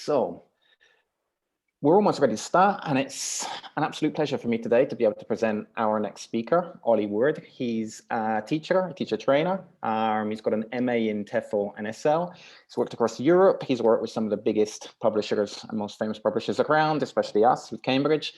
So we're almost ready to start, and it's an absolute pleasure for me today to be able to present our next speaker, Ollie Wood. He's a teacher trainer. He's got an MA in TEFL and SL. He's worked across Europe. He's worked with some of the biggest publishers and most famous publishers around, especially us with Cambridge.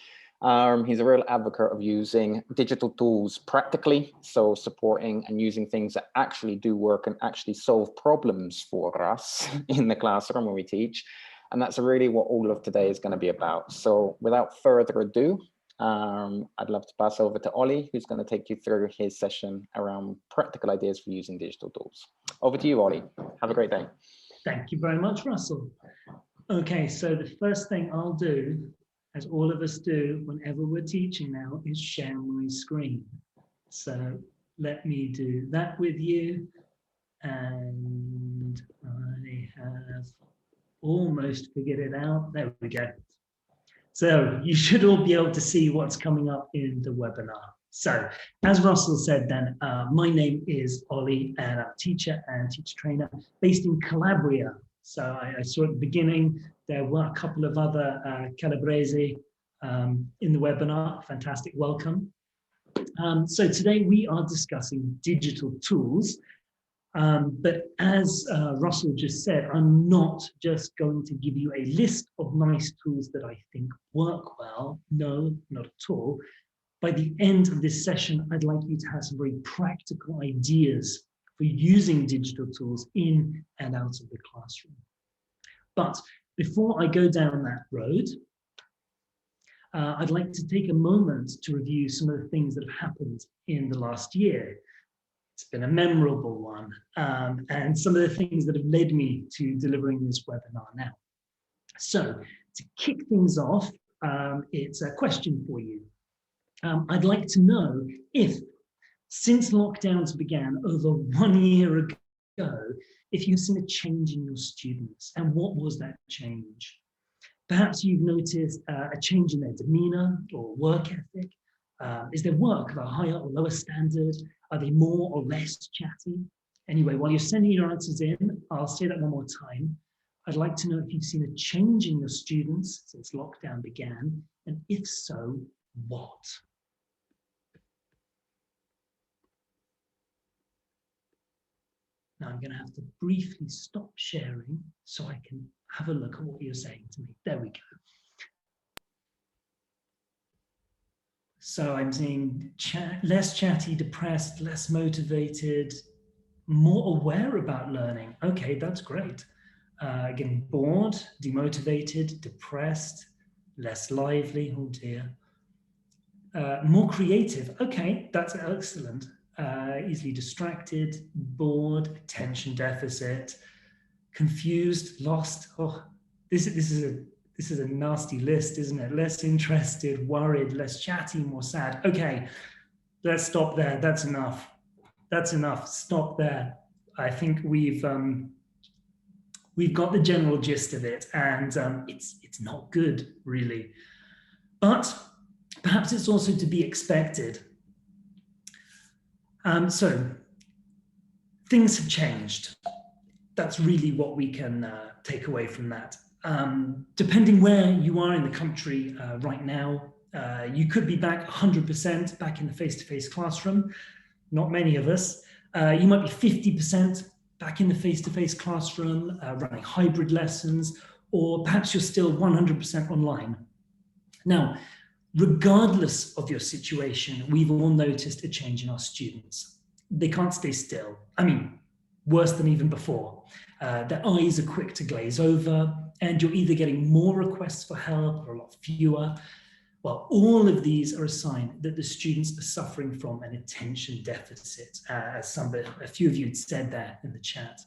He's a real advocate of using digital tools practically, so supporting and using things that actually do work and actually solve problems for us in the classroom when we teach. And that's really what all of today is going to be about. So without further ado, I'd love to pass over to Ollie, who's going to take you through his session around practical ideas for using digital tools. Over to you, Ollie. Have a great day. Thank you very much, Russell. Okay, so the first thing I'll do, as all of us do whenever we're teaching now, is share my screen. So let me do that with you. And I have almost figured it out. There we go. So you should all be able to see what's coming up in the webinar. So as Russell said then, my name is Ollie and I'm a teacher and teacher trainer based in Calabria. So I saw at the beginning, there were a couple of other Calabrese in the webinar. Fantastic, welcome. So today we are discussing digital tools. But as Russell just said, I'm not just going to give you a list of nice tools that I think work well. No, not at all. By the end of this session, I'd like you to have some very practical ideas for using digital tools in and out of the classroom. But before I go down that road, I'd like to take a moment to review some of the things that have happened in the last year. It's been a memorable one, and some of the things that have led me to delivering this webinar now. So to kick things off, it's a question for you. I'd like to know if, since lockdowns began over 1 year ago, if you've seen a change in your students, and what was that change? Perhaps you've noticed a change in their demeanor or work ethic. Is their work of a higher or lower standard? Are they more or less chatty? Anyway, while you're sending your answers in, I'll say that one more time. I'd like to know if you've seen a change in your students since lockdown began, and if so, what? Now I'm going to have to briefly stop sharing so I can have a look at what you're saying to me. There we go. So I'm seeing less chatty, depressed, less motivated, more aware about learning. Okay, that's great. Getting bored, demotivated, depressed, less lively, oh dear. More creative, okay, that's excellent. Easily distracted, bored, attention deficit, confused, lost. Oh, this is a nasty list, isn't it? Less interested, worried, less chatty, more sad. Okay, let's stop there. That's enough. That's enough. Stop there. I think we've got the general gist of it, and it's not good, really. But perhaps it's also to be expected. So things have changed. That's really what we can take away from that. Depending where you are in the country right now, you could be back 100% back in the face-to-face classroom. Not many of us. You might be 50% back in the face-to-face classroom, running hybrid lessons, or perhaps you're still 100% online. Now, regardless of your situation, we've all noticed a change in our students. They can't stay still. I mean, worse than even before. Their eyes are quick to glaze over, and you're either getting more requests for help or a lot fewer. Well, all of these are a sign that the students are suffering from an attention deficit, as a few of you had said there in the chat.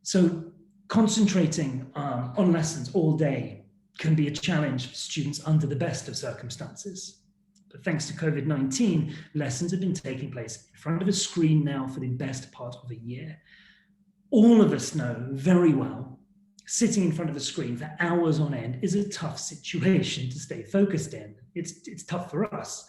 So concentrating on lessons all day can be a challenge for students under the best of circumstances. But thanks to COVID-19, lessons have been taking place in front of a screen now for the best part of a year. All of us know very well, sitting in front of a screen for hours on end is a tough situation to stay focused in. It's tough for us.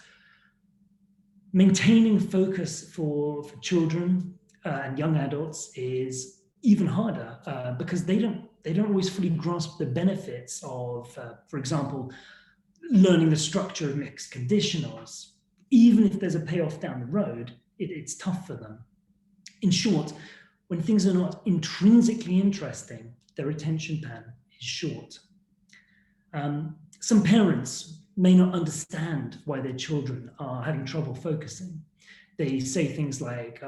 Maintaining focus for children and young adults is even harder because they don't they don't always fully grasp the benefits of, for example, learning the structure of mixed conditionals. Even if there's a payoff down the road, it's tough for them. In short, when things are not intrinsically interesting, their attention span is short. Some parents may not understand why their children are having trouble focusing. They say things like,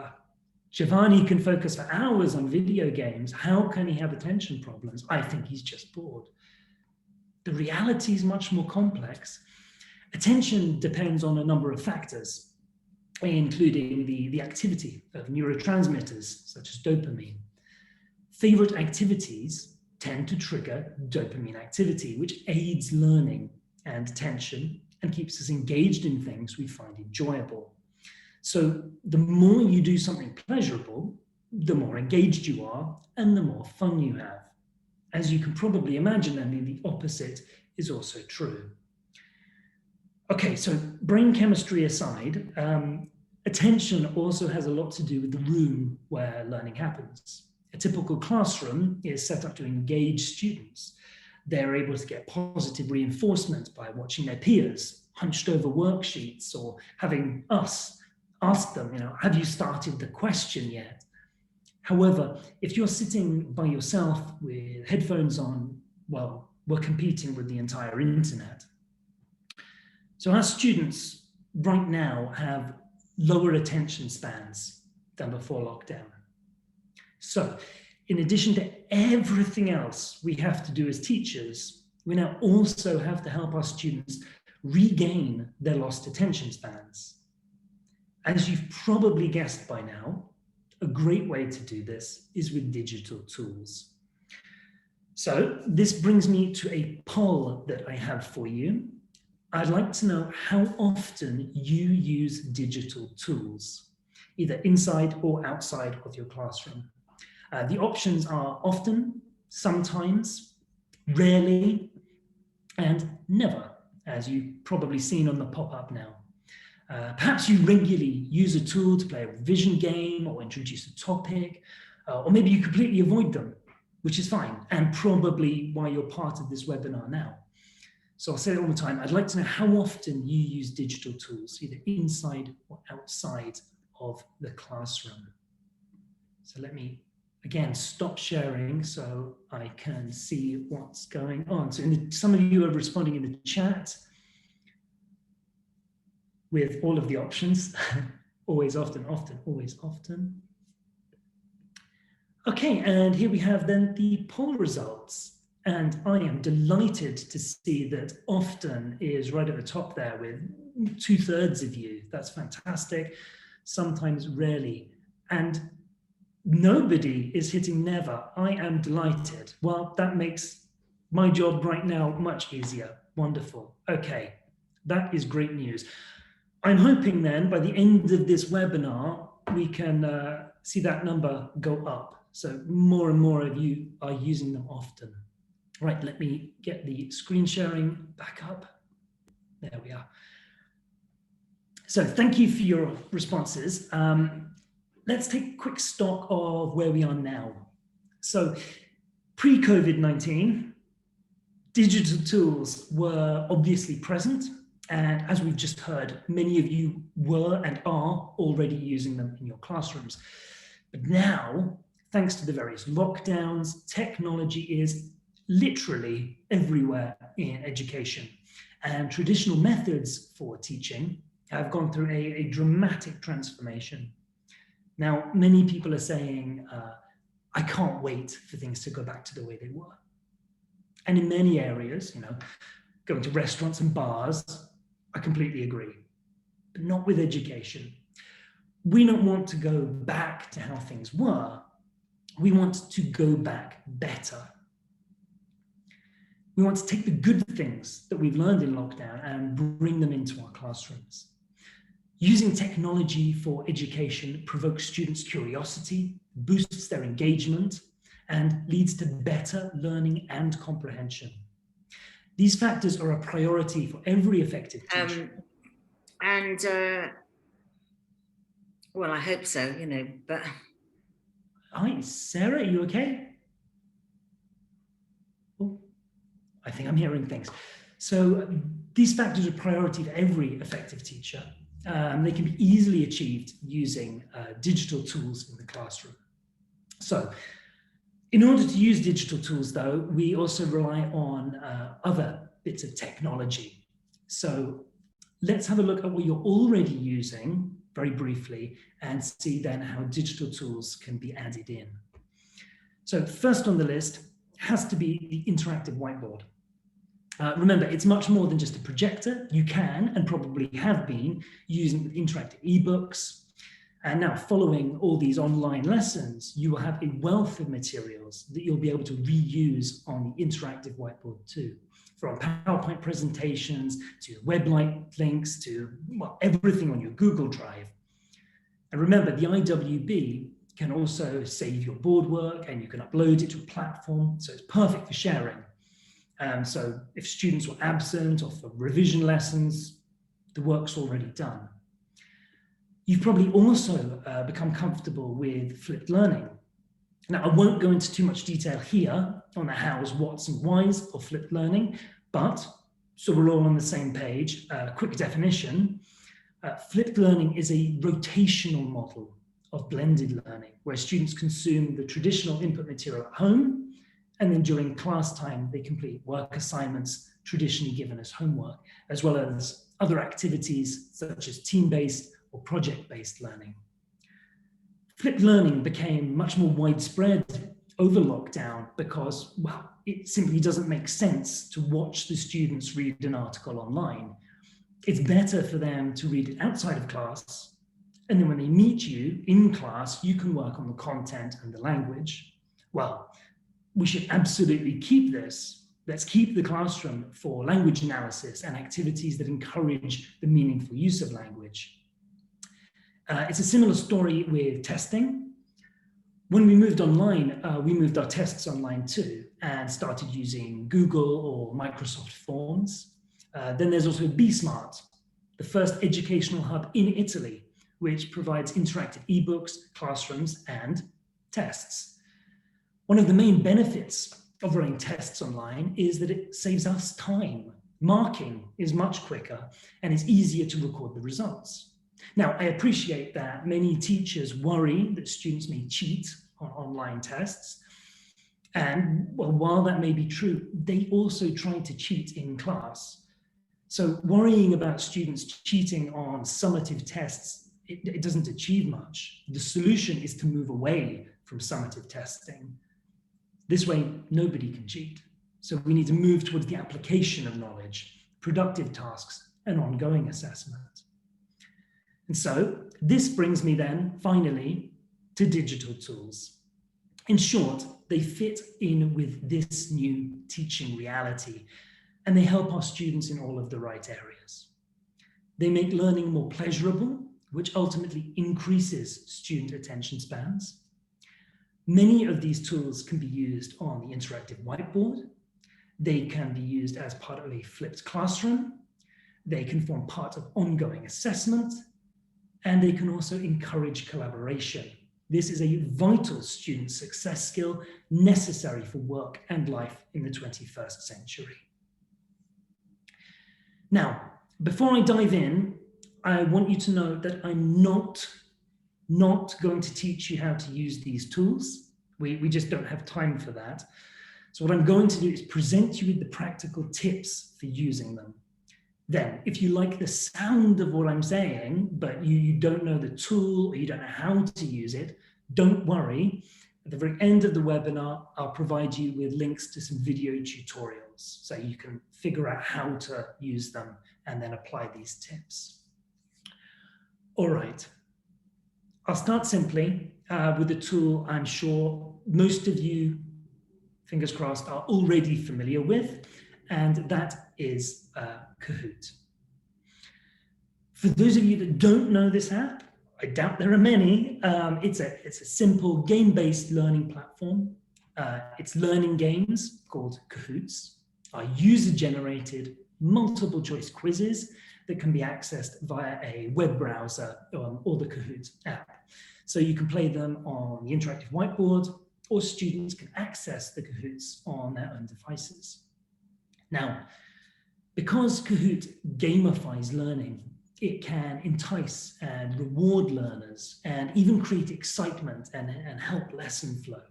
Giovanni can focus for hours on video games. How can he have attention problems? I think he's just bored. The reality is much more complex. Attention depends on a number of factors, including the activity of neurotransmitters, such as dopamine. Favorite activities tend to trigger dopamine activity, which aids learning and attention and keeps us engaged in things we find enjoyable. So the more you do something pleasurable, the more engaged you are and the more fun you have. As you can probably imagine, I mean, the opposite is also true. Okay, so brain chemistry aside, attention also has a lot to do with the room where learning happens. A typical classroom is set up to engage students. They're able to get positive reinforcement by watching their peers, hunched over worksheets, or having us ask them, have you started the question yet? However, if you're sitting by yourself with headphones on, well, we're competing with the entire internet. So our students right now have lower attention spans than before lockdown. So in addition to everything else we have to do as teachers, we now also have to help our students regain their lost attention spans. As you've probably guessed by now, a great way to do this is with digital tools. So this brings me to a poll that I have for you. I'd like to know how often you use digital tools, either inside or outside of your classroom. The options are often, sometimes, rarely, and never, as you've probably seen on the pop-up now. Perhaps you regularly use a tool to play a revision game or introduce a topic, or maybe you completely avoid them, which is fine, and probably why you're part of this webinar now. So I'll say it all the time. I'd like to know how often you use digital tools, either inside or outside of the classroom. So let me, again, stop sharing so I can see what's going on. So some of you are responding in the chat with all of the options. Always, often, often, always, often. Okay, and here we have then the poll results. And I am delighted to see that often is right at the top there with 2/3 of you. That's fantastic. Sometimes rarely. And nobody is hitting never. I am delighted. Well, that makes my job right now much easier. Wonderful. Okay, that is great news. I'm hoping then by the end of this webinar, we can see that number go up. So more and more of you are using them often. Right, let me get the screen sharing back up. There we are. So thank you for your responses. Let's take quick stock of where we are now. So pre-COVID-19, digital tools were obviously present. And as we've just heard, many of you were and are already using them in your classrooms. But now, thanks to the various lockdowns, technology is literally everywhere in education. And traditional methods for teaching have gone through a dramatic transformation. Now, many people are saying, I can't wait for things to go back to the way they were. And in many areas, going to restaurants and bars, I completely agree, but not with education. We don't want to go back to how things were. We want to go back better. We want to take the good things that we've learned in lockdown and bring them into our classrooms. Using technology for education provokes students' curiosity, boosts their engagement, and leads to better learning and comprehension. These factors are a priority for every effective teacher. Well, I hope so, but... Hi, Sarah, are you okay? I think I'm hearing things. So these factors are a priority for every effective teacher. They can be easily achieved using digital tools in the classroom. So in order to use digital tools, though, we also rely on other bits of technology. So let's have a look at what you're already using very briefly and see then how digital tools can be added in. So first on the list has to be the interactive whiteboard. Remember, it's much more than just a projector. You can, and probably have been, using interactive ebooks. And now, following all these online lessons, you will have a wealth of materials that you'll be able to reuse on the interactive whiteboard too. From PowerPoint presentations to web-like links to, well, everything on your Google Drive. And remember, the IWB can also save your board work and you can upload it to a platform. So it's perfect for sharing. So if students were absent or for revision lessons, the work's already done. You've probably also become comfortable with flipped learning. Now, I won't go into too much detail here on the hows, whats, and whys of flipped learning, but so we're all on the same page, quick definition. Flipped learning is a rotational model of blended learning, where students consume the traditional input material at home, and then during class time, they complete work assignments traditionally given as homework, as well as other activities such as team-based or project-based learning. Flipped learning became much more widespread over lockdown because, well, it simply doesn't make sense to watch the students read an article online. It's better for them to read it outside of class, and then when they meet you in class, you can work on the content and the language. Well, we should absolutely keep this. Let's keep the classroom for language analysis and activities that encourage the meaningful use of language. It's a similar story with testing. When we moved online, we moved our tests online too and started using Google or Microsoft Forms. Then there's also BSmart, the first educational hub in Italy, which provides interactive ebooks, classrooms, and tests. One of the main benefits of running tests online is that it saves us time. Marking is much quicker and it's easier to record the results. Now, I appreciate that many teachers worry that students may cheat on online tests. And well, while that may be true, they also try to cheat in class. So worrying about students cheating on summative tests, it doesn't achieve much. The solution is to move away from summative testing. This way, nobody can cheat. So we need to move towards the application of knowledge, productive tasks, and ongoing assessment. And so this brings me then, finally, to digital tools. In short, they fit in with this new teaching reality, and they help our students in all of the right areas. They make learning more pleasurable, which ultimately increases student attention spans. Many of these tools can be used on the interactive whiteboard. They can be used as part of a flipped classroom. They can form part of ongoing assessment, and they can also encourage collaboration. This is a vital student success skill necessary for work and life in the 21st century. Now, before I dive in, I want you to know that I'm not going to teach you how to use these tools. We just don't have time for that. So what I'm going to do is present you with the practical tips for using them. Then, if you like the sound of what I'm saying, but you don't know the tool or you don't know how to use it, don't worry. At the very end of the webinar, I'll provide you with links to some video tutorials so you can figure out how to use them and then apply these tips. All right, I'll start simply with a tool I'm sure most of you, fingers crossed, are already familiar with, and that is Kahoot. For those of you that don't know this app, I doubt there are many, it's a simple game-based learning platform. It's learning games called Kahoots, are user-generated multiple choice quizzes that can be accessed via a web browser or the Kahoot app. So you can play them on the interactive whiteboard, or students can access the Kahoots on their own devices. Now, because Kahoot gamifies learning, it can entice and reward learners and even create excitement and help lesson flow.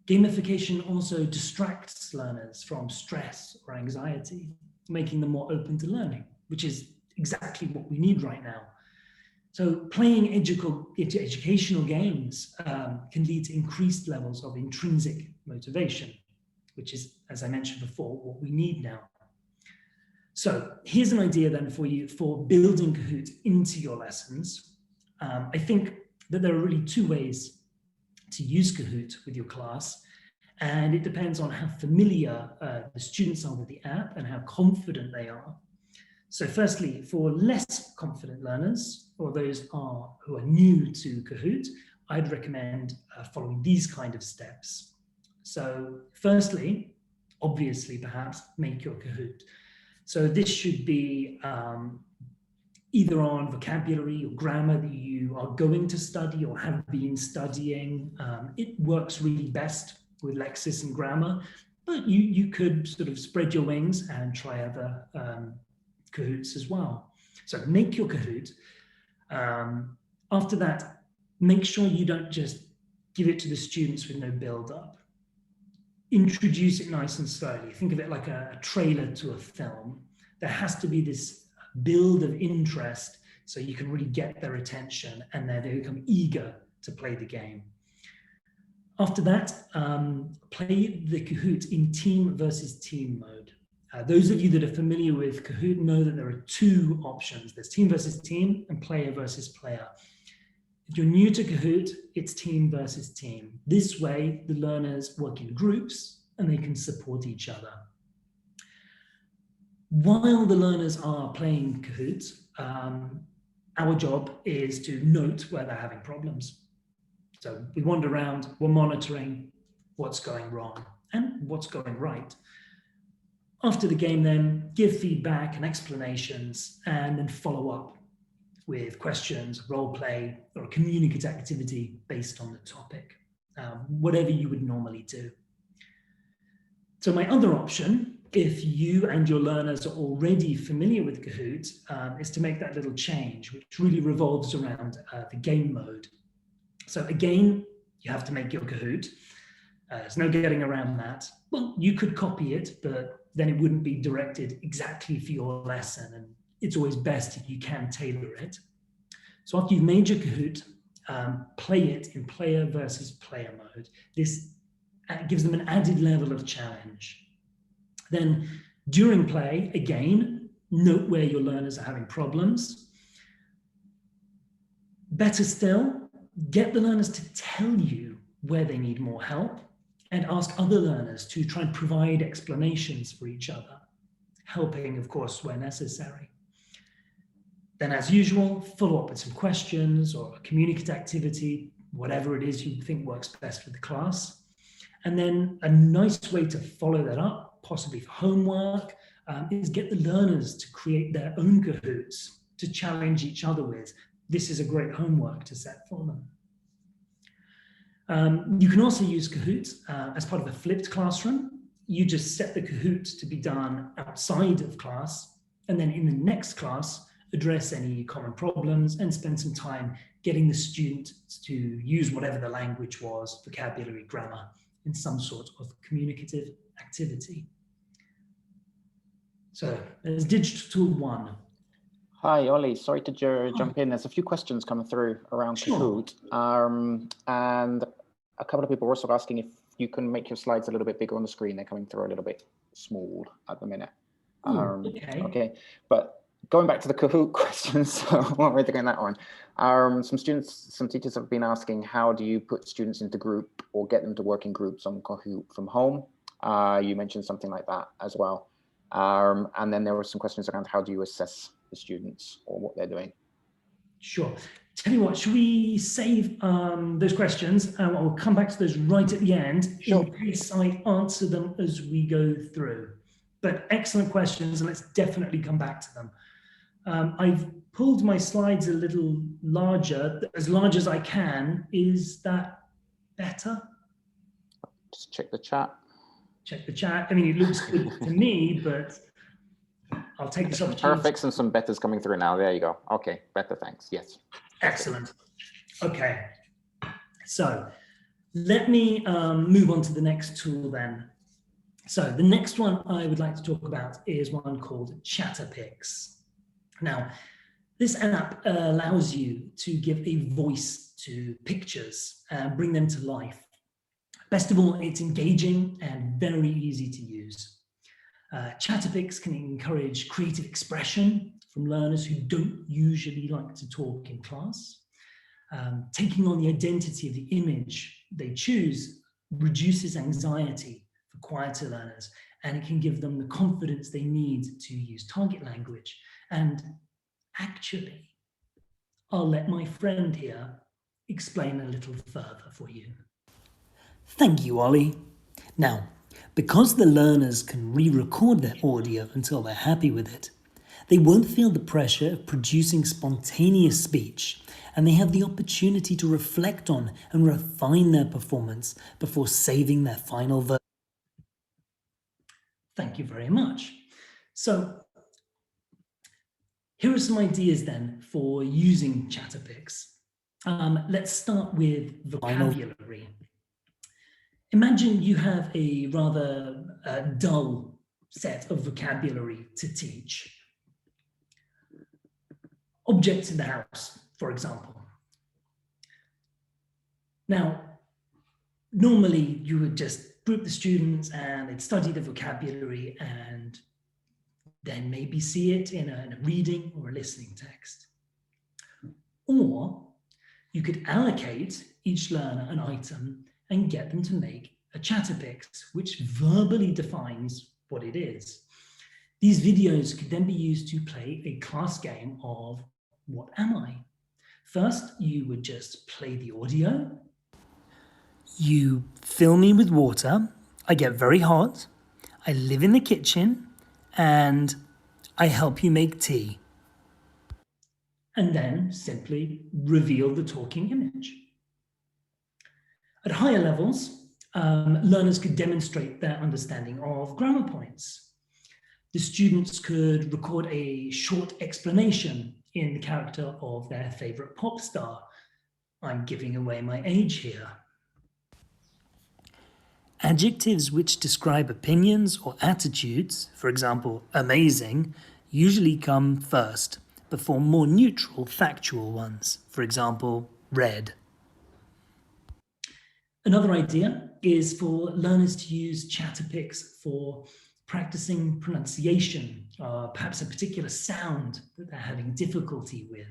Gamification also distracts learners from stress or anxiety, making them more open to learning, which is exactly what we need right now. So playing educational games can lead to increased levels of intrinsic motivation, which is, as I mentioned before, what we need now. So here's an idea then for you for building Kahoot into your lessons. I think that there are really two ways to use Kahoot with your class, and it depends on how familiar the students are with the app and how confident they are. So firstly, for less confident learners or those who are new to Kahoot, I'd recommend following these kind of steps. So firstly, obviously perhaps, make your Kahoot. So this should be either on vocabulary or grammar that you are going to study or have been studying. It works really best with Lexis and grammar, but you could sort of spread your wings and try other Kahoots as well. So make your Kahoot. After that, make sure you don't just give it to the students with no build-up. Introduce it nice and slowly. Think of it like a trailer to a film. There has to be this build of interest so you can really get their attention and then they become eager to play the game. After that, play the Kahoot in team versus team mode. Those of you that are familiar with Kahoot know that there are two options. There's team versus team and player versus player. If you're new to Kahoot, it's team versus team. This way, the learners work in groups and they can support each other. While the learners are playing Kahoot, our job is to note where they're having problems. So we wander around, we're monitoring what's going wrong and what's going right. After the game then, give feedback and explanations and then follow up with questions, role play, or a communicative activity based on the topic, whatever you would normally do. So my other option, if you and your learners are already familiar with Kahoot, is to make that little change, which really revolves around the game mode. So again, you have to make your Kahoot. There's no getting around that. Well, you could copy it, but then it wouldn't be directed exactly for your lesson. And it's always best if you can tailor it. So after you've made your Kahoot, play it in player versus player mode. This gives them an added level of challenge. Then during play, again, note where your learners are having problems. Better still, get the learners to tell you where they need more help and ask other learners to try and provide explanations for each other, helping, of course, where necessary. Then, as usual, follow up with some questions or a communicative activity, whatever it is you think works best for the class. And then a nice way to follow that up, possibly for homework, is get the learners to create their own Kahoots to challenge each other with. This is a great homework to set for them. You can also use Kahoot as part of a flipped classroom. You just set the Kahoot to be done outside of class, and then in the next class, address any common problems and spend some time getting the student to use whatever the language was, vocabulary, grammar, in some sort of communicative activity. So there's digital tool 1. Hi, Ollie. Sorry to jump in. There's a few questions coming through around Kahoot. And a couple of people were also asking if you can make your slides a little bit bigger on the screen. They're coming through a little bit small at the minute. Okay. But going back to the Kahoot questions, so what we're doing that one. Some teachers have been asking, how do you put students into group or get them to work in groups on Kahoot from home? You mentioned something like that as well. And then there were some questions around how do you assess the students or what they're doing? Sure. Tell you what, should we save those questions and we'll come back to those right at the end in case I answer them as we go through. But excellent questions, and let's definitely come back to them. I've pulled my slides a little larger, as large as I can. Is that better? Just check the chat. check the chat. I mean, it looks good to me, but I'll take this opportunity. Perfect, and some betas coming through now. There you go. Okay, beta, thanks. Yes. Excellent. Okay, so let me move on to the next tool then. So the next one I would like to talk about is one called Chatterpix. Now, this app allows you to give a voice to pictures and bring them to life. Best of all, it's engaging and very easy to use. Chatterpix can encourage creative expression from learners who don't usually like to talk in class. Taking on the identity of the image they choose reduces anxiety for quieter learners, and it can give them the confidence they need to use target language. And actually, I'll let my friend here explain a little further for you. Thank you, Ollie. Now, because the learners can re-record their audio until they're happy with it, they won't feel the pressure of producing spontaneous speech, and they have the opportunity to reflect on and refine their performance before saving their final version. Thank you very much. So, here are some ideas then for using Chatterpix. Let's start with vocabulary. Imagine you have a rather dull set of vocabulary to teach. Objects in the house, for example. Now, normally you would just group the students and they'd study the vocabulary and then maybe see it in a reading or a listening text. Or you could allocate each learner an item and get them to make a Chatterpix, which verbally defines what it is. These videos could then be used to play a class game of What Am I? First, you would just play the audio. You fill me with water, I get very hot, I live in the kitchen, and I help you make tea. And then simply reveal the talking image. At higher levels, learners could demonstrate their understanding of grammar points. The students could record a short explanation in the character of their favorite pop star. I'm giving away my age here. Adjectives which describe opinions or attitudes, for example, amazing, usually come first, before more neutral, factual ones, for example, red. Another idea is for learners to use Chatterpix for practicing pronunciation, perhaps a particular sound that they're having difficulty with.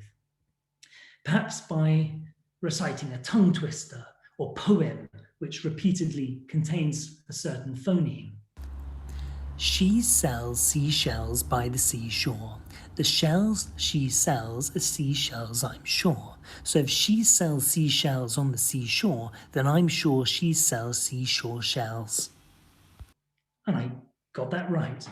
Perhaps by reciting a tongue twister or poem which repeatedly contains a certain phoneme. She sells seashells by the seashore. The shells she sells are seashells, I'm sure. So if she sells seashells on the seashore, then I'm sure she sells seashore shells. And I got that right.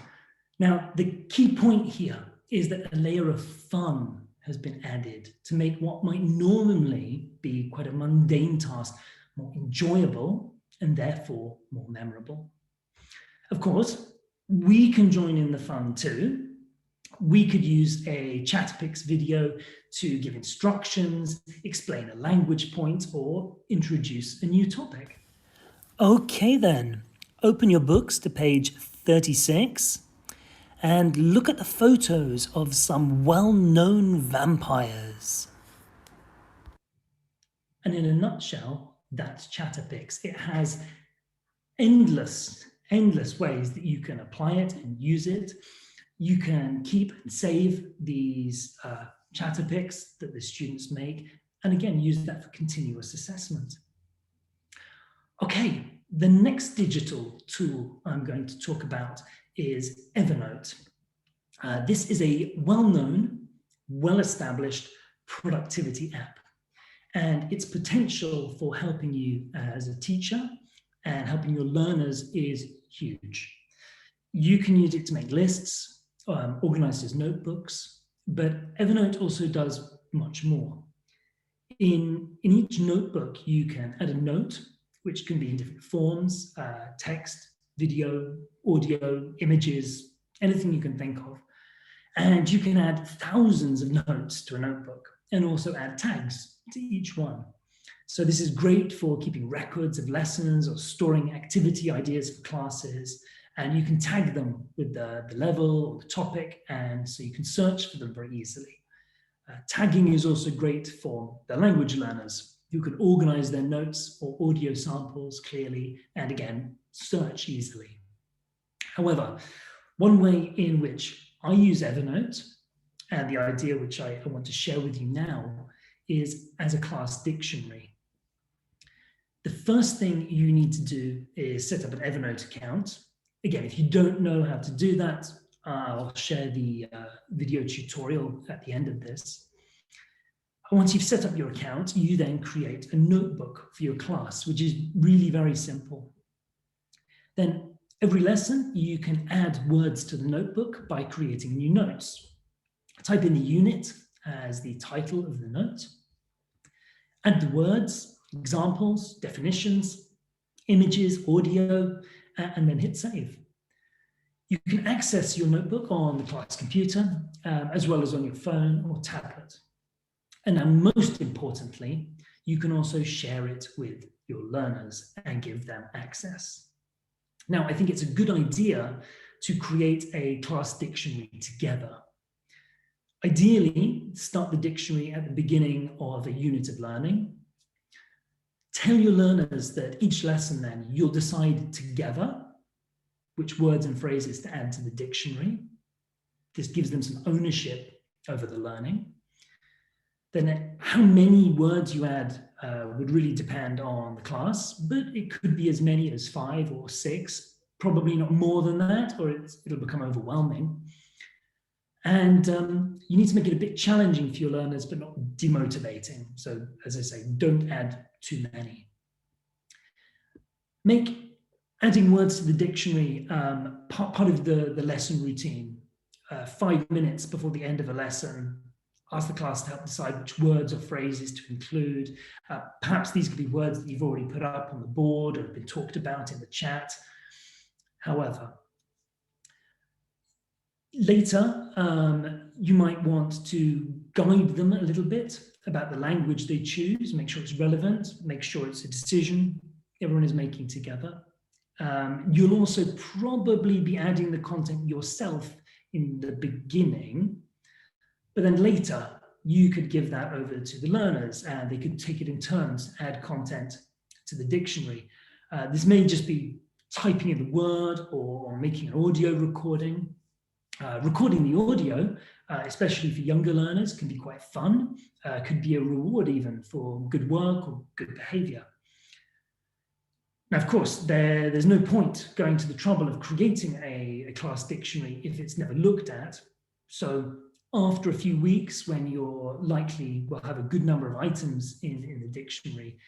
Now, the key point here is that a layer of fun has been added to make what might normally be quite a mundane task more enjoyable and therefore more memorable. Of course, we can join in the fun too. We could use a Chatterpix video to give instructions, explain a language point, or introduce a new topic. Okay then, open your books to page 36 and look at the photos of some well-known vampires. And in a nutshell, that's Chatterpix. It has endless ways that you can apply it and use it. You can keep and save these Chatterpix that the students make, and again, use that for continuous assessment. Okay, the next digital tool I'm going to talk about is Evernote. This is a well-known, well-established productivity app, and its potential for helping you as a teacher and helping your learners is huge. You can use it to make lists, organize as notebooks, but Evernote also does much more. In each notebook, you can add a note, which can be in different forms, text, video, audio, images, anything you can think of. And you can add thousands of notes to a notebook and also add tags to each one. So this is great for keeping records of lessons or storing activity ideas for classes. And you can tag them with the level or the topic, and so you can search for them very easily. Tagging is also great for the language learners who can organize their notes or audio samples clearly and again, search easily. However, one way in which I use Evernote, and the idea which I want to share with you now, is as a class dictionary. The first thing you need to do is set up an Evernote account. Again, if you don't know how to do that, I'll share the video tutorial at the end of this. Once you've set up your account, you then create a notebook for your class, which is really very simple. Then every lesson, you can add words to the notebook by creating new notes. Type in the unit as the title of the note. Add the words, examples, definitions, images, audio, and then hit save. You can access your notebook on the class computer, as well as on your phone or tablet. And now, most importantly, you can also share it with your learners and give them access. Now, I think it's a good idea to create a class dictionary together. Ideally, start the dictionary at the beginning of a unit of learning. Tell your learners that each lesson then you'll decide together which words and phrases to add to the dictionary. This gives them some ownership over the learning. Then how many words you add would really depend on the class, but it could be as many as 5 or 6, probably not more than that, or it'll become overwhelming. And you need to make it a bit challenging for your learners, but not demotivating. So as I say, don't add too many. Make adding words to the dictionary part of the lesson routine. 5 minutes before the end of a lesson, ask the class to help decide which words or phrases to include. Perhaps these could be words that you've already put up on the board or have been talked about in the chat. However, later, you might want to guide them a little bit about the language they choose, make sure it's relevant, make sure it's a decision everyone is making together. You'll also probably be adding the content yourself in the beginning, but then later you could give that over to the learners and they could take it in turns, add content to the dictionary. This may just be typing in the word or making an audio recording. Recording the audio, especially for younger learners, can be quite fun, could be a reward even for good work or good behavior. Now, of course, there's no point going to the trouble of creating a class dictionary if it's never looked at. So after a few weeks, when you're likely will have a good number of items in the dictionary,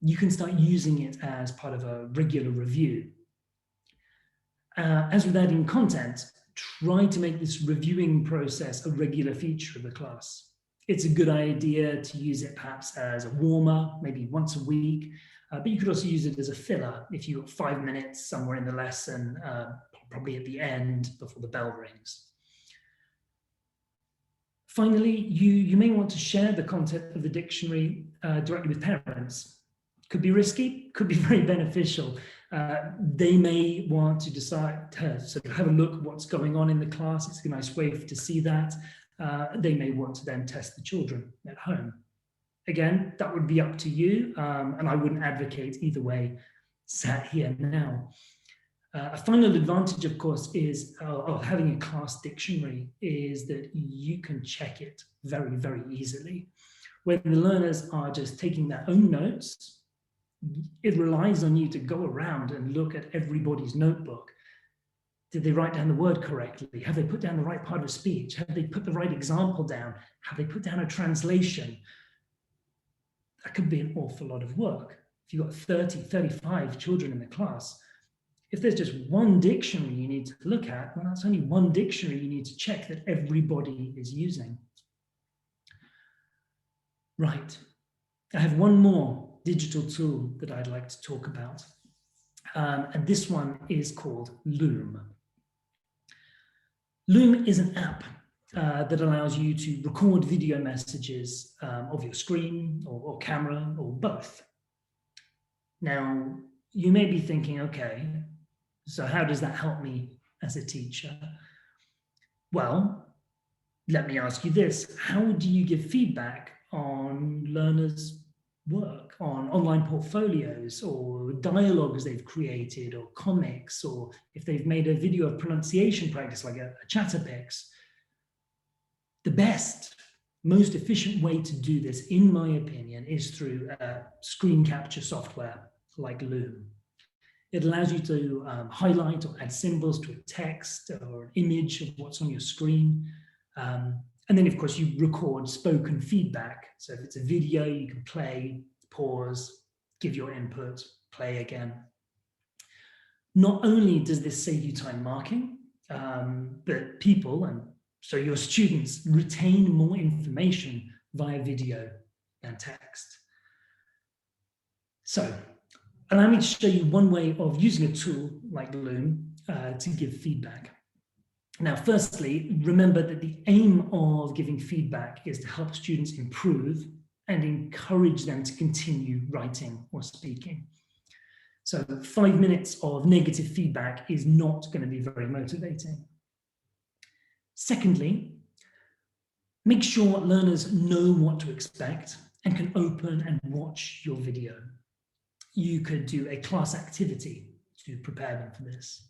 you can start using it as part of a regular review. As with adding content, try to make this reviewing process a regular feature of the class. It's a good idea to use it perhaps as a warmer, maybe once a week, but you could also use it as a filler if you've got 5 minutes somewhere in the lesson, probably at the end before the bell rings. Finally, you may want to share the content of the dictionary directly with parents. Could be risky, could be very beneficial. They may want to decide to sort of have a look at what's going on in the class. It's a nice way to see that. They may want to then test the children at home. Again, that would be up to you, and I wouldn't advocate either way sat here now. A final advantage, of course, is of having a class dictionary is that you can check it very, very easily. When the learners are just taking their own notes, it relies on you to go around and look at everybody's notebook. Did they write down the word correctly? Have they put down the right part of speech? Have they put the right example down? Have they put down a translation? That could be an awful lot of work. If you've got 30, 35 children in the class, if there's just one dictionary you need to look at, well, that's only one dictionary you need to check that everybody is using. Right, I have one more digital tool that I'd like to talk about. And this one is called Loom. Loom is an app that allows you to record video messages of your screen or camera or both. Now, you may be thinking, okay, so how does that help me as a teacher? Well, let me ask you this. How do you give feedback on learners' work, on online portfolios or dialogues they've created or comics, or if they've made a video of pronunciation practice like a Chatterpix? The best, most efficient way to do this, in my opinion, is through screen capture software like Loom. It allows you to highlight or add symbols to a text or an image of what's on your screen. And then, of course, you record spoken feedback. So if it's a video, you can play, pause, give your input, play again. Not only does this save you time marking, but people, and so your students, retain more information via video than text. So allow me to show you one way of using a tool like Loom to give feedback. Now, firstly, remember that the aim of giving feedback is to help students improve and encourage them to continue writing or speaking. So 5 minutes of negative feedback is not going to be very motivating. Secondly, make sure learners know what to expect and can open and watch your video. You could do a class activity to prepare them for this.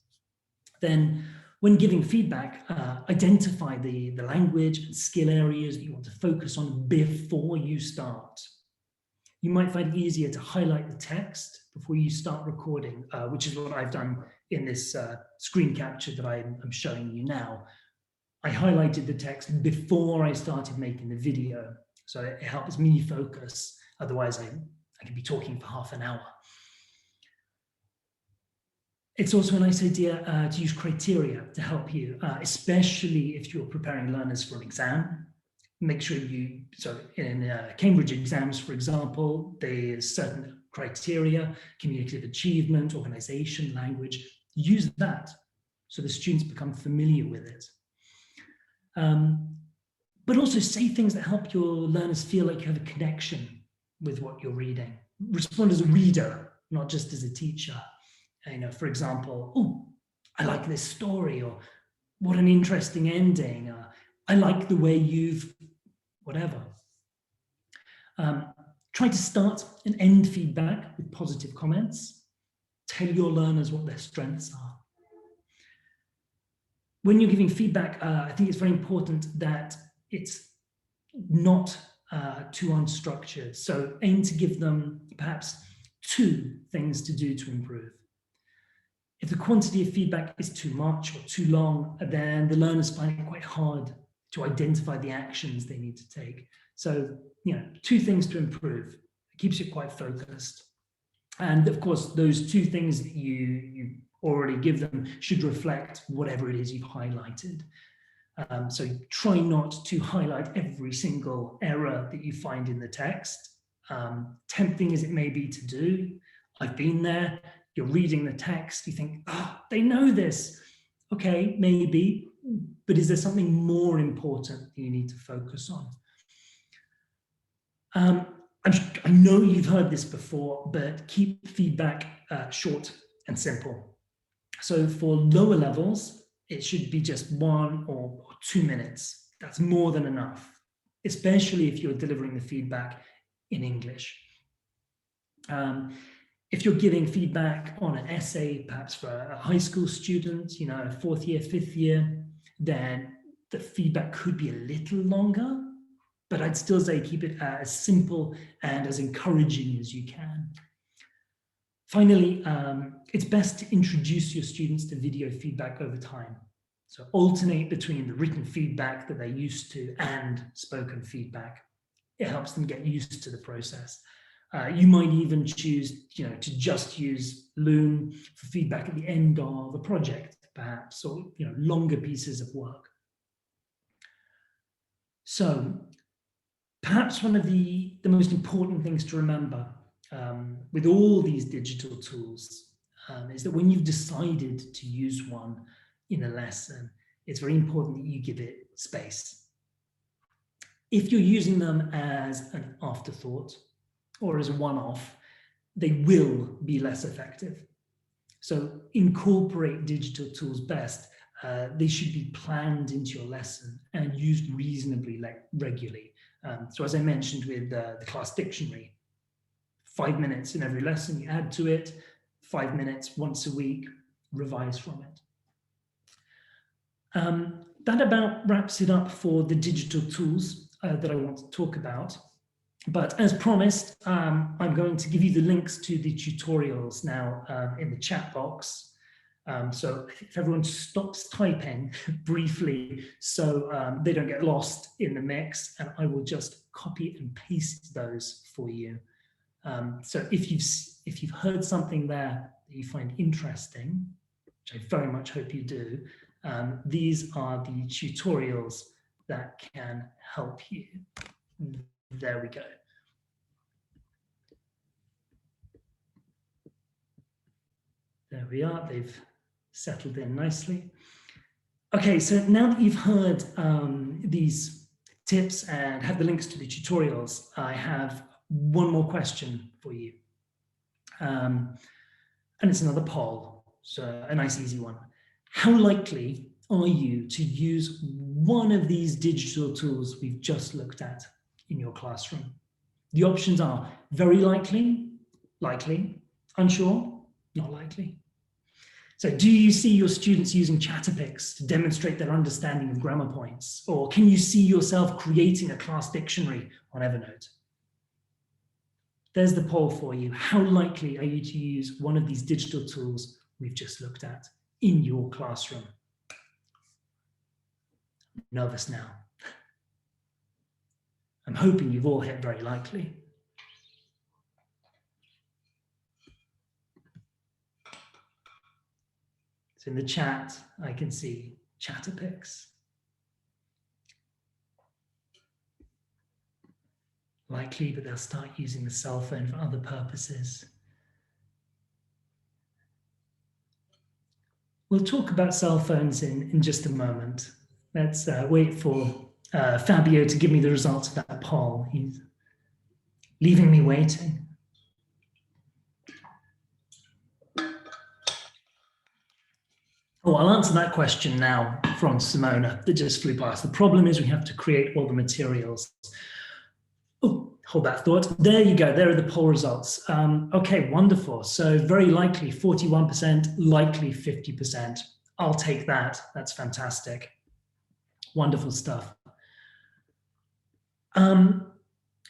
Then, when giving feedback, identify the language and skill areas that you want to focus on before you start. You might find it easier to highlight the text before you start recording, which is what I've done in this screen capture that I'm showing you now. I highlighted the text before I started making the video, so it helps me focus. Otherwise, I could be talking for half an hour. It's also a nice idea to use criteria to help you, especially if you're preparing learners for an exam. Make sure so in Cambridge exams, for example, there's certain criteria, communicative achievement, organization, language. Use that so the students become familiar with it. But also say things that help your learners feel like you have a connection with what you're reading. Respond as a reader, not just as a teacher. For example, oh, I like this story, or what an interesting ending. I like the way you've, whatever. Try to start and end feedback with positive comments. Tell your learners what their strengths are. When you're giving feedback, I think it's very important that it's not too unstructured. So aim to give them perhaps 2 things to do to improve. If the quantity of feedback is too much or too long, then the learners find it quite hard to identify the actions they need to take. So, 2 things to improve. It keeps you quite focused. And of course, those 2 things that you already give them should reflect whatever it is you've highlighted. So try not to highlight every single error that you find in the text. Tempting as it may be to do, I've been there. You're reading the text, you think, they know this. Okay, maybe, but is there something more important that you need to focus on? I know you've heard this before, but keep feedback short and simple. So for lower levels, it should be just 1 or 2 minutes. That's more than enough, especially if you're delivering the feedback in English. If you're giving feedback on an essay, perhaps for a high school student, 4th year, 5th year, then the feedback could be a little longer, but I'd still say keep it as simple and as encouraging as you can. Finally, it's best to introduce your students to video feedback over time. So alternate between the written feedback that they're used to and spoken feedback. It helps them get used to the process. You might even choose, to just use Loom for feedback at the end of a project, perhaps, or longer pieces of work. So, perhaps one of the most important things to remember with all these digital tools is that when you've decided to use one in a lesson, it's very important that you give it space. If you're using them as an afterthought or as a one-off, they will be less effective. So incorporate digital tools best. They should be planned into your lesson and used reasonably regularly. So as I mentioned with the class dictionary, 5 minutes in every lesson, you add to it, 5 minutes once a week, revise from it. That about wraps it up for the digital tools that I want to talk about. But as promised, I'm going to give you the links to the tutorials now in the chat box. So if everyone stops typing briefly so they don't get lost in the mix, and I will just copy and paste those for you. So if you've heard something there that you find interesting, which I very much hope you do, these are the tutorials that can help you. There we go. There we are, they've settled in nicely. Okay, so now that you've heard these tips and have the links to the tutorials, I have one more question for you. And it's another poll, so a nice easy one. How likely are you to use one of these digital tools we've just looked at in your classroom? The options are very likely, likely, unsure, not likely. So do you see your students using Chatterpix to demonstrate their understanding of grammar points? Or can you see yourself creating a class dictionary on Evernote? There's the poll for you. How likely are you to use one of these digital tools we've just looked at in your classroom? I'm nervous now. I'm hoping you've all hit very likely. So in the chat, I can see Chatterpix. Likely, but they'll start using the cell phone for other purposes. We'll talk about cell phones in just a moment. Let's wait for Fabio to give me the results of that poll. He's leaving me waiting. Oh, I'll answer that question now from Simona that just flew past. The problem is we have to create all the materials. Oh, hold that thought. There you go. There are the poll results. Okay, wonderful. So very likely 41%, likely 50%. I'll take that. That's fantastic. Wonderful stuff.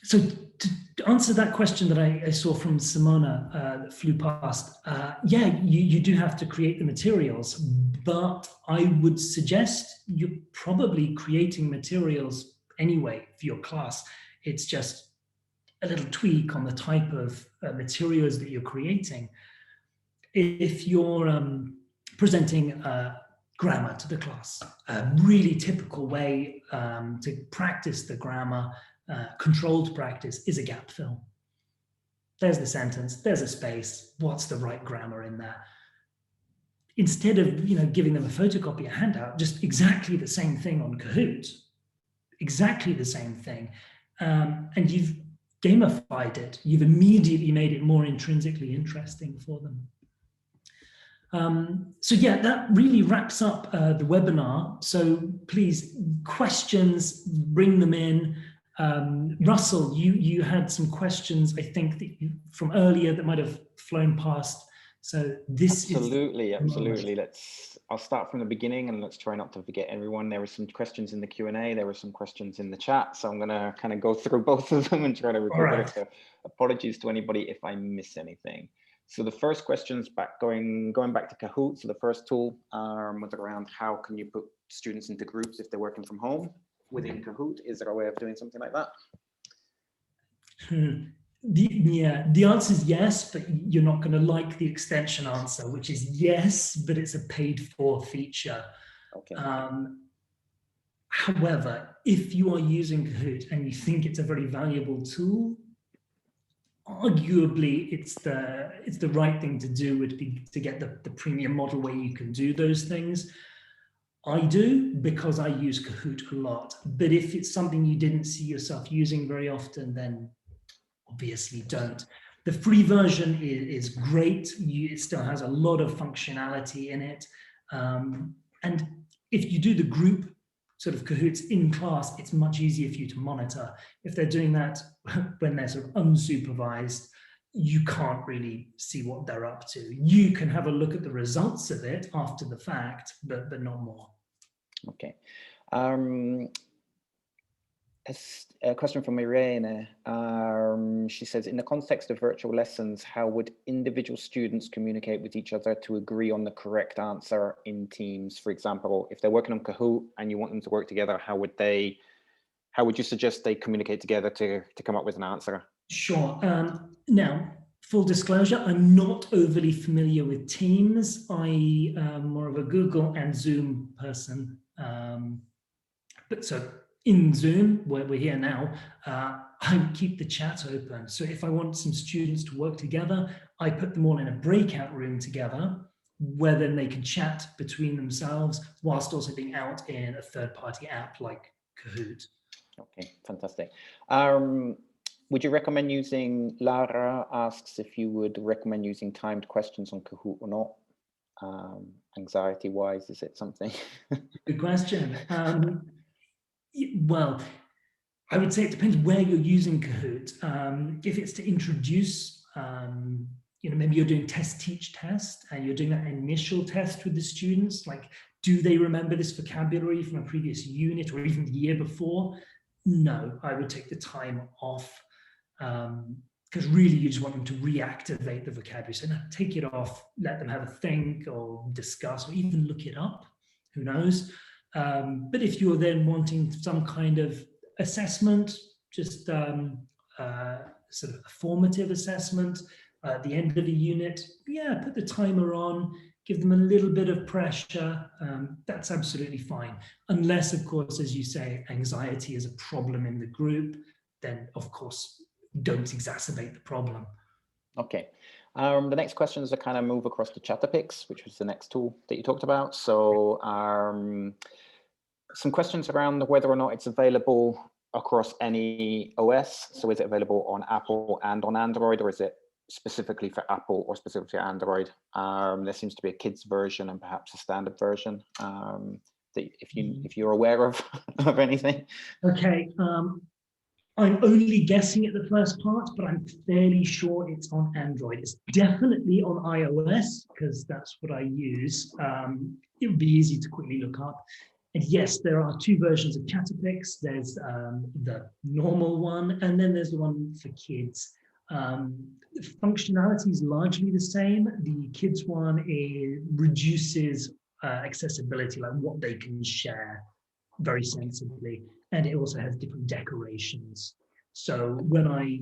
So to answer that question that I saw from Simona that flew past, yeah, you do have to create the materials, but I would suggest you're probably creating materials anyway for your class. It's just a little tweak on the type of materials that you're creating. If you're presenting grammar to the class, a really typical way to practice the grammar, controlled practice, is a gap fill. There's the sentence, there's a space, what's the right grammar in there? Instead of giving them a photocopy, a handout, just exactly the same thing on Kahoot, exactly the same thing. And you've gamified it. You've immediately made it more intrinsically interesting for them. So yeah, that really wraps up the webinar. So please, questions, bring them in. Russell, you had some questions, I think, that from earlier that might have flown past. So this absolutely. I'll start from the beginning and let's try not to forget everyone. There were some questions in the Q&A. There were some questions in the chat. So I'm going to kind of go through both of them and try to record it. So apologies to anybody if I miss anything. So the first question's going back to Kahoot. So the first tool was around how can you put students into groups if they're working from home within Kahoot? Is there a way of doing something like that? The answer is yes, but you're not going to like the extension answer, which is yes, but it's a paid for feature. Okay. However, if you are using Kahoot and you think it's a very valuable tool, arguably it's the right thing to do would be to get the premium model where you can do those things. I do because I use Kahoot a lot, but if it's something you didn't see yourself using very often, then obviously don't. The free version is great. It still has a lot of functionality in it. And if you do the group sort of Kahoots in class, it's much easier for you to monitor. If they're doing that when they're sort of unsupervised, you can't really see what they're up to. You can have a look at the results of it after the fact, but not more. Okay. A question from Irene. She says, in the context of virtual lessons, how would individual students communicate with each other to agree on the correct answer in teams? For example, if they're working on Kahoot and you want them to work together, how would you suggest they communicate together to come up with an answer? Sure. Now, full disclosure, I'm not overly familiar with Teams. I am more of a Google and Zoom person. But so in Zoom, where we're here now, I keep the chat open. So if I want some students to work together, I put them all in a breakout room together, where then they can chat between themselves whilst also being out in a third-party app like Kahoot. Okay, fantastic. Would you recommend using, Lara asks if you would recommend using timed questions on Kahoot or not? Anxiety-wise, is it something? Good question. Well, I would say it depends where you're using Kahoot. If it's to introduce, maybe you're doing test, teach, test, and you're doing that initial test with the students, like, do they remember this vocabulary from a previous unit or even the year before? No, I would take the time off, because really you just want them to reactivate the vocabulary. So no, take it off, let them have a think or discuss or even look it up, who knows? But if you're then wanting some kind of assessment, just sort of a formative assessment at the end of a unit, yeah, put the timer on, give them a little bit of pressure. That's absolutely fine. Unless, of course, as you say, anxiety is a problem in the group, then of course, don't exacerbate the problem. Okay. The next question is a kind of move across to Chatterpix, which was the next tool that you talked about. So some questions around whether or not it's available across any OS. So is it available on Apple and on Android, or is it specifically for Apple or specifically for Android? There seems to be a kids version and perhaps a standard version. If you're aware of, of anything. Okay. I'm only guessing at the first part, but I'm fairly sure it's on Android. It's definitely on iOS because that's what I use. It would be easy to quickly look up. And yes, there are two versions of Chatterpix. There's the normal one, and then there's the one for kids. The functionality is largely the same. The kids one reduces accessibility, like what they can share, very sensibly. And it also has different decorations. So when I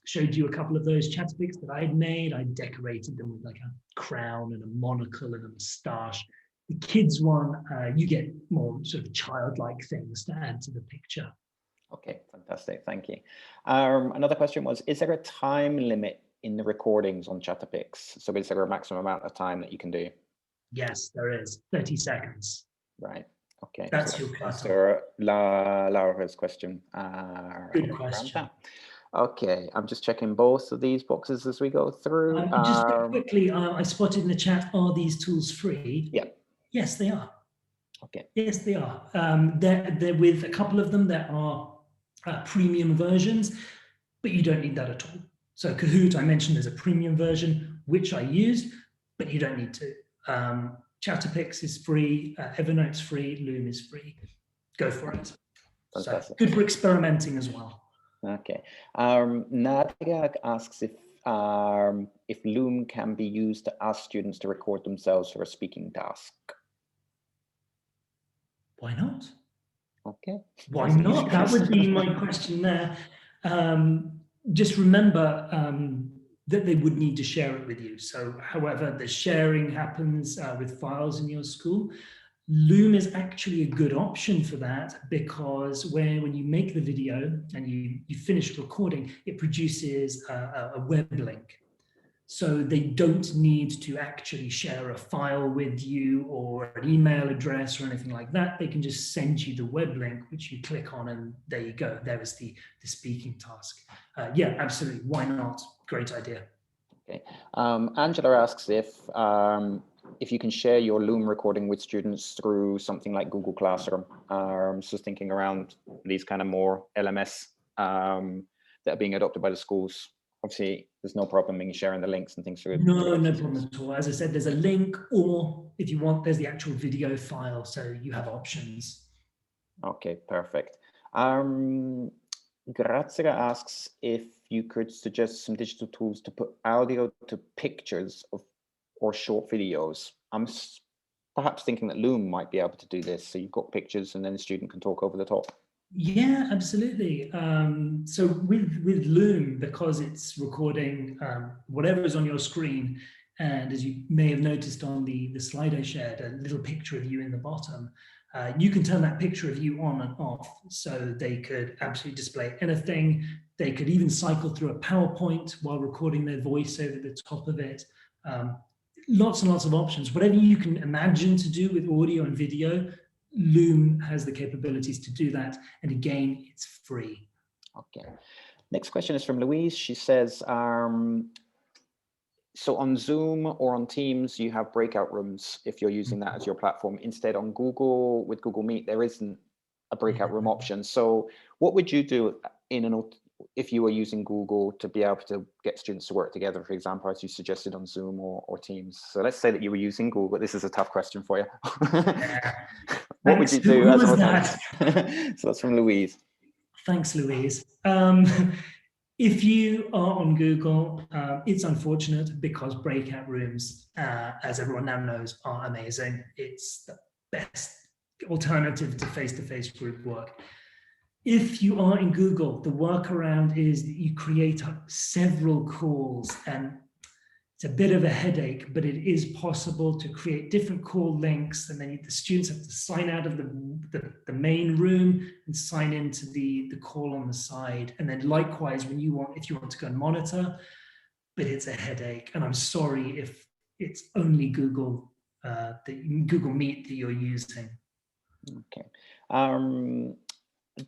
showed you a couple of those Chatterpix that I had made, I decorated them with like a crown and a monocle and a moustache. The kids one, you get more sort of childlike things to add to the picture. Okay, fantastic, thank you. Another question was, is there a time limit in the recordings on Chatterpix? So is there a maximum amount of time that you can do? Yes, there is, 30 seconds. Right, okay. That's so your cutoff. Answer Laura's question. Good question. Okay, I'm just checking both of these boxes as we go through. Just quickly, I spotted in the chat, are these tools free? Yeah. Yes, they are. Okay. Yes, they are. They're with a couple of them that are premium versions, but you don't need that at all. So Kahoot, I mentioned, is a premium version, which I used, but you don't need to. Chatterpix is free, Evernote's free, Loom is free. Go for it. Fantastic. So good for experimenting as well. Okay. Nadia asks if Loom can be used to ask students to record themselves for a speaking task. Why not? Okay. Why not? That would be my question there. Just remember that they would need to share it with you. So however the sharing happens with files in your school, Loom is actually a good option for that, because when you make the video and you finish recording, it produces a web link. So they don't need to actually share a file with you or an email address or anything like that. They can just send you the web link, which you click on, and there you go. There is the speaking task. Yeah, absolutely. Why not? Great idea. Okay. Angela asks if you can share your Loom recording with students through something like Google Classroom. So thinking around these kind of more LMS that are being adopted by the schools. Obviously, there's no problem in sharing the links and things. No problem at all. As I said, there's a link, or if you want, there's the actual video file. So you have options. Okay, perfect. Grazia asks if you could suggest some digital tools to put audio to pictures or short videos. I'm perhaps thinking that Loom might be able to do this. So you've got pictures and then the student can talk over the top. Yeah, absolutely. So with Loom, because it's recording whatever is on your screen, and as you may have noticed on the slide I shared, a little picture of you in the bottom, you can turn that picture of you on and off, so they could absolutely display anything. They could even cycle through a PowerPoint while recording their voice over the top of it. Lots and lots of options. Whatever you can imagine to do with audio and video, Loom has the capabilities to do that. And again, it's free. Okay. Next question is from Louise. She says, so on Zoom or on Teams, you have breakout rooms if you're using that as your platform. Instead, on Google, with Google Meet, there isn't a breakout room option. So what would you do if you were using Google to be able to get students to work together, for example, as you suggested on Zoom or Teams? So let's say that you were using Google. This is a tough question for you. What would you do? Who was that? So that's from Louise. Thanks, Louise. If you are on Google, it's unfortunate because breakout rooms, as everyone now knows, are amazing. It's the best alternative to face-to-face group work. If you are in Google, the workaround is that you create several calls, and it's a bit of a headache, but it is possible to create different call links, and then the students have to sign out of the main room and sign into the call on the side. And then likewise, if you want to go and monitor, but it's a headache. And I'm sorry if it's only Google Meet that you're using. Okay.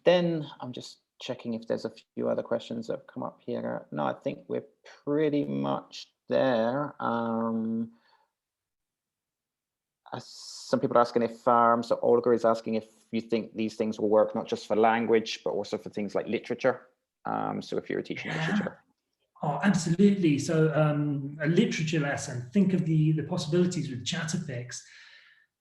Then I'm just checking if there's a few other questions that have come up here. No, I think we're pretty much there. Some people are asking if, so Olga is asking if you think these things will work not just for language, but also for things like literature. So if you're teaching literature. Oh, absolutely. So a literature lesson, think of the possibilities with Chatterpix.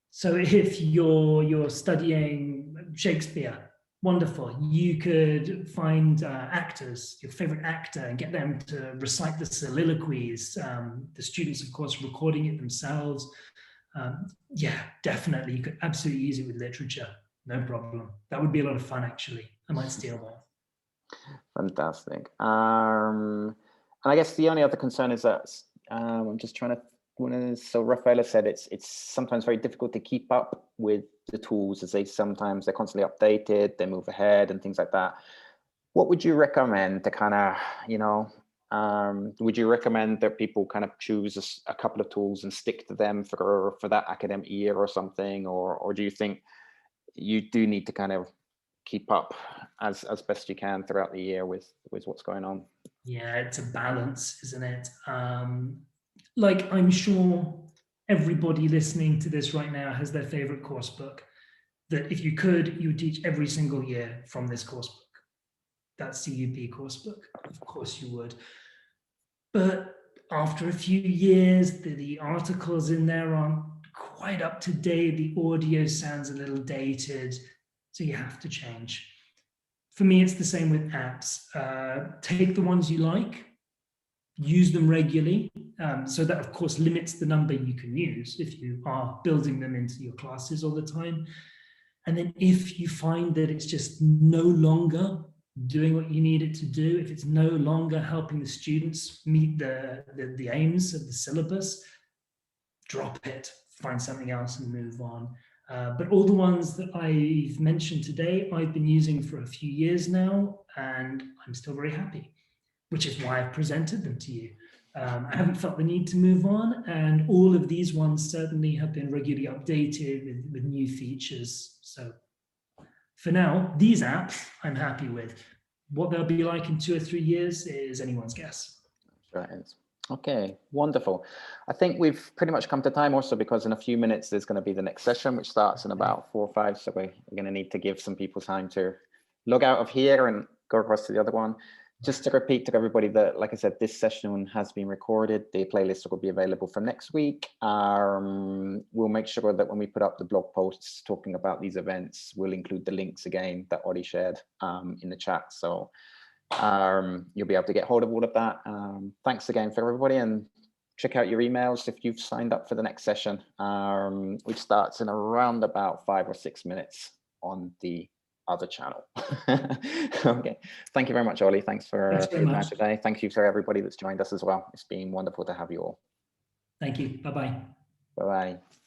So if you're studying Shakespeare, wonderful. You could find actors, your favorite actor, and get them to recite the soliloquies. The students, of course, recording it themselves. Yeah, definitely. You could absolutely use it with literature. No problem. That would be a lot of fun, actually. I might steal that. Fantastic. And I guess the only other concern is that I'm just trying to, so Rafaela said it's sometimes very difficult to keep up with the tools, as they're constantly updated, they move ahead and things like that. What would you recommend to kind of, would you recommend that people kind of choose a couple of tools and stick to them for that academic year or something? Or do you think you do need to kind of keep up as best you can throughout the year with what's going on? Yeah, it's a balance, isn't it? Like, I'm sure everybody listening to this right now has their favorite course book, that if you could, you would teach every single year from this course book. That CUP course book, of course you would. But after a few years, the articles in there aren't quite up to date. The audio sounds a little dated, so you have to change. For me, it's the same with apps. Take the ones you like, use them regularly. So that, of course, limits the number you can use if you are building them into your classes all the time. And then if you find that it's just no longer doing what you need it to do, if it's no longer helping the students meet the aims of the syllabus, drop it, find something else and move on. But all the ones that I've mentioned today, I've been using for a few years now, and I'm still very happy, which is why I've presented them to you. I haven't felt the need to move on, and all of these ones certainly have been regularly updated with new features. So for now, these apps I'm happy with. What they'll be like in 2 or 3 years is anyone's guess. Sure it is. Okay, wonderful. I think we've pretty much come to time also, because in a few minutes there's going to be the next session, which starts in about 4 or 5. So we're going to need to give some people time to log out of here and go across to the other one. Just to repeat to everybody that, like I said, this session has been recorded. The playlist will be available for next week. We'll make sure that when we put up the blog posts talking about these events, we'll include the links again that Ollie shared in the chat. So you'll be able to get hold of all of that. Thanks again for everybody, and check out your emails if you've signed up for the next session, which starts in around about 5 or 6 minutes on the other channel. Okay, thank you very much, Ollie. Thanks for your time today. Thank you for everybody that's joined us as well. It's been wonderful to have you all. Thank you. Bye-bye. Bye-bye.